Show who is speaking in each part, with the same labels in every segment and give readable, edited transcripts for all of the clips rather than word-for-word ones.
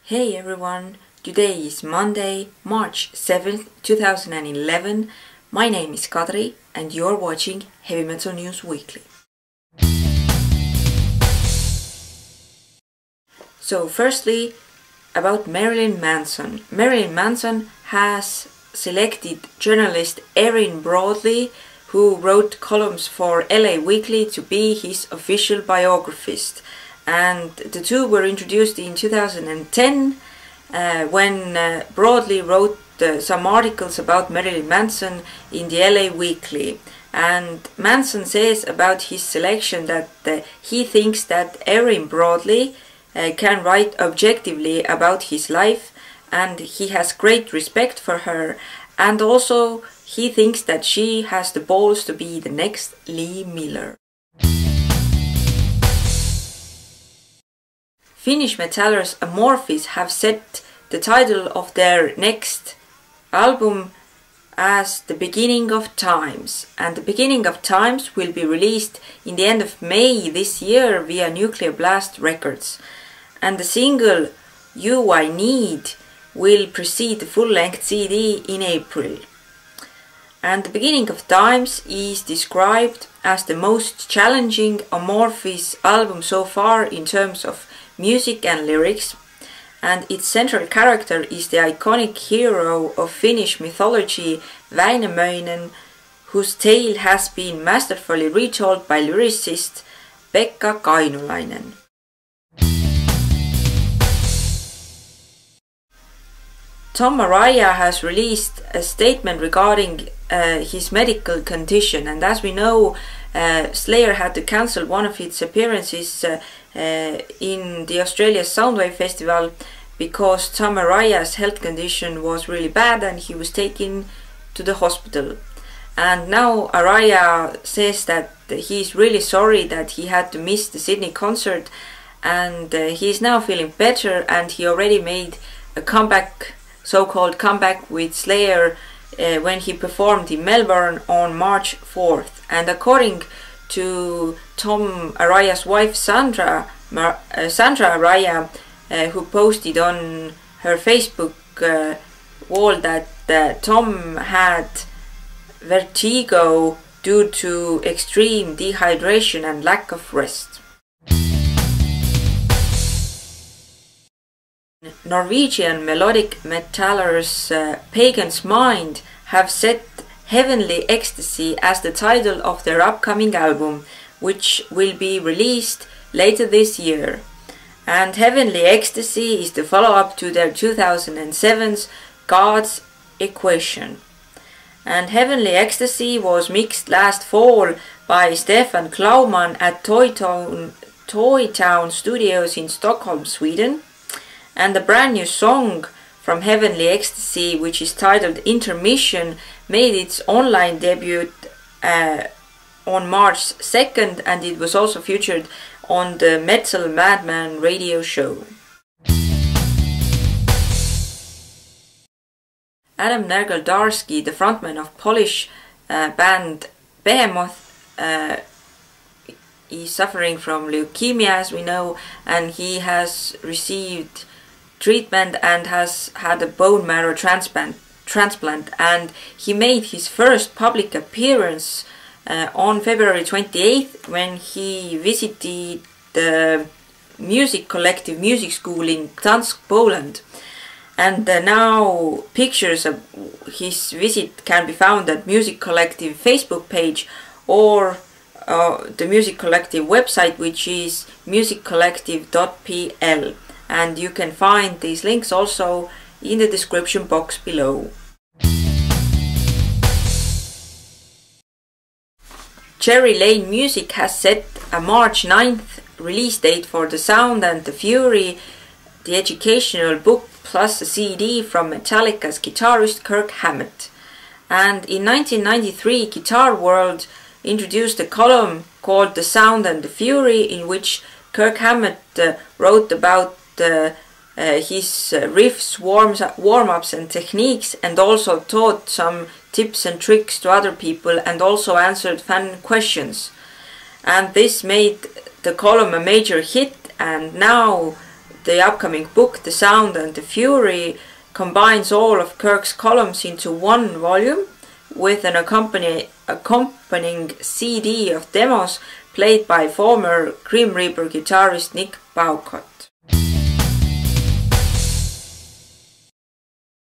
Speaker 1: Hey everyone, today is Monday, March 7th, 2011. My name is Kadri and you're watching Heavy Metal News Weekly. So firstly, about Marilyn Manson. Marilyn Manson has selected journalist Erin Broadley, who wrote columns for LA Weekly, to be his official biographist. And the two were introduced in 2010 when Broadley wrote some articles about Marilyn Manson in the LA Weekly. And Manson says about his selection that he thinks that Erin Broadley can write objectively about his life, and he has great respect for her, and also he thinks that she has the balls to be the next Lee Miller. Finnish metallers Amorphis have set the title of their next album as The Beginning of Times, and The Beginning of Times will be released in the end of May this year via Nuclear Blast Records, and the single You I Need will precede the full-length CD in April. And The Beginning of Times is described as the most challenging Amorphis album so far in terms of music and lyrics, and its central character is the iconic hero of Finnish mythology, Väinämöinen, whose tale has been masterfully retold by lyricist Pekka Kainulainen. Tom Araya has released a statement regarding his medical condition, and as we know, Slayer had to cancel one of its appearances in the Australia Soundwave Festival because Tom Araya's health condition was really bad and he was taken to the hospital. And now Araya says that he is really sorry that he had to miss the Sydney concert, and he is now feeling better, and he already made a comeback, so-called comeback with Slayer when he performed in Melbourne on March 4th. And according to Tom Araya's wife Sandra Araya, who posted on her Facebook wall that Tom had vertigo due to extreme dehydration and lack of rest. Norwegian melodic metallers Pagan's Mind have set Heavenly Ecstasy as the title of their upcoming album, which will be released later this year. And Heavenly Ecstasy is the follow-up to their 2007's God's Equation. And Heavenly Ecstasy was mixed last fall by Stefan Klauman at Toy Town Studios in Stockholm, Sweden. And the brand new song from Heavenly Ecstasy, which is titled Intermission, made its online debut on March 2nd, and it was also featured on the Metal Madman radio show. Adam Nergal, the frontman of Polish band Behemoth, is suffering from leukemia, as we know, and he has received treatment and has had a bone marrow transplant, and he made his first public appearance on February 28th when he visited the music collective music school in Gdansk, Poland. And now pictures of his visit can be found at Music Collective Facebook page or the Music Collective website, which is musiccollective.pl. And you can find these links also in the description box below. Cherry Lane Music has set a March 9th release date for The Sound and the Fury, the educational book plus a CD from Metallica's guitarist Kirk Hammett. And in 1993, Guitar World introduced a column called The Sound and the Fury, in which Kirk Hammett wrote about his riffs, warm-ups and techniques, and also taught some tips and tricks to other people, and also answered fan questions. And this made the column a major hit, and now the upcoming book, The Sound and the Fury, combines all of Kirk's columns into one volume with an accompanying CD of demos played by former Grim Reaper guitarist Nick Baucott.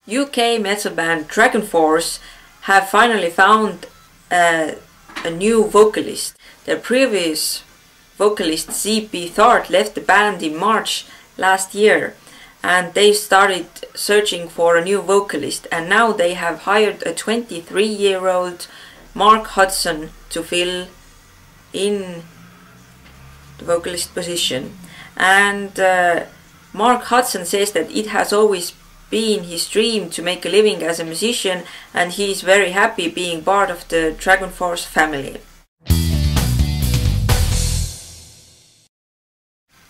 Speaker 1: UK metal band Dragonforce have finally found a new vocalist. Their previous vocalist ZP Thart left the band in March last year, and they started searching for a new vocalist, and now they have hired a 23-year-old Mark Hudson to fill in the vocalist position. And Mark Hudson says that it has always been his dream to make a living as a musician, and he is very happy being part of the Dragonforce family.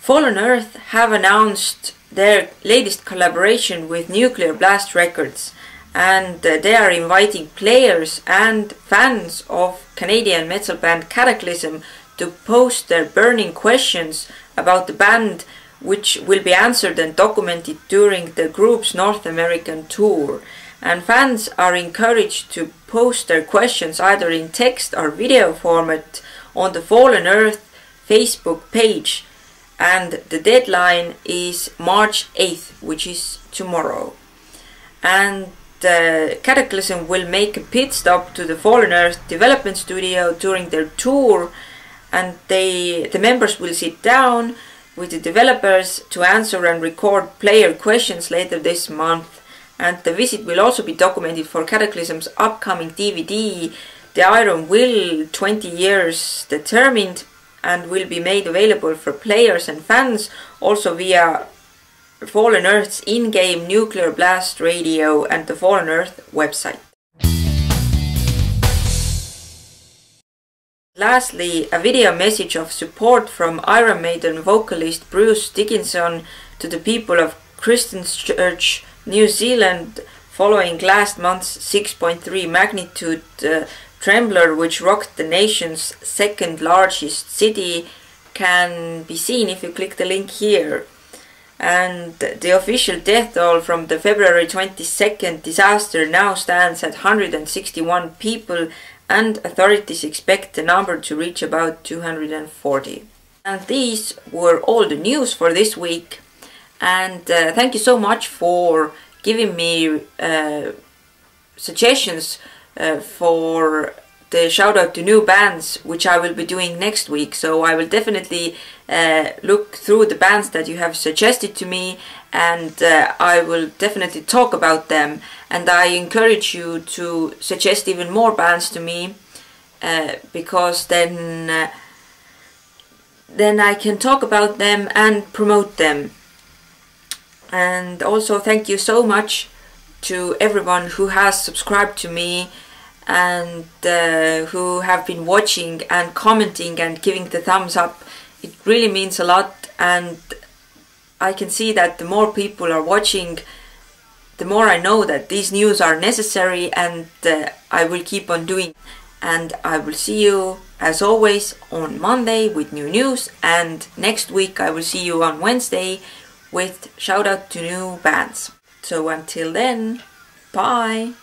Speaker 1: Fallen Earth have announced their latest collaboration with Nuclear Blast Records, and they are inviting players and fans of Canadian metal band Kataklysm to post their burning questions about the band, which will be answered and documented during the group's North American tour. And fans are encouraged to post their questions either in text or video format on the Fallen Earth Facebook page. And the deadline is March 8th, which is tomorrow. And Kataklysm will make a pit stop to the Fallen Earth development studio during their tour, and the members will sit down with the developers to answer and record player questions later this month. And the visit will also be documented for Kataklysm's upcoming DVD, The Iron Will 20 Years Determined, and will be made available for players and fans also via Fallen Earth's in-game Nuclear Blast radio and the Fallen Earth website. Lastly, a video message of support from Iron Maiden vocalist Bruce Dickinson to the people of Christchurch, New Zealand, following last month's 6.3 magnitude trembler which rocked the nation's second largest city, can be seen if you click the link here. And the official death toll from the February 22nd disaster now stands at 161 people, and authorities expect the number to reach about 240. And these were all the news for this week. And thank you so much for giving me suggestions for the shout out to new bands, which I will be doing next week. So I will definitely look through the bands that you have suggested to me, and I will definitely talk about them. And I encourage you to suggest even more bands to me, because then I can talk about them and promote them. And also thank you so much to everyone who has subscribed to me and who have been watching and commenting and giving the thumbs up. It really means a lot, and I can see that the more people are watching, the more I know that these news are necessary, and I will keep on doing. And I will see you as always on Monday with new news, and next week I will see you on Wednesday with shout out to new bands. So until then, bye!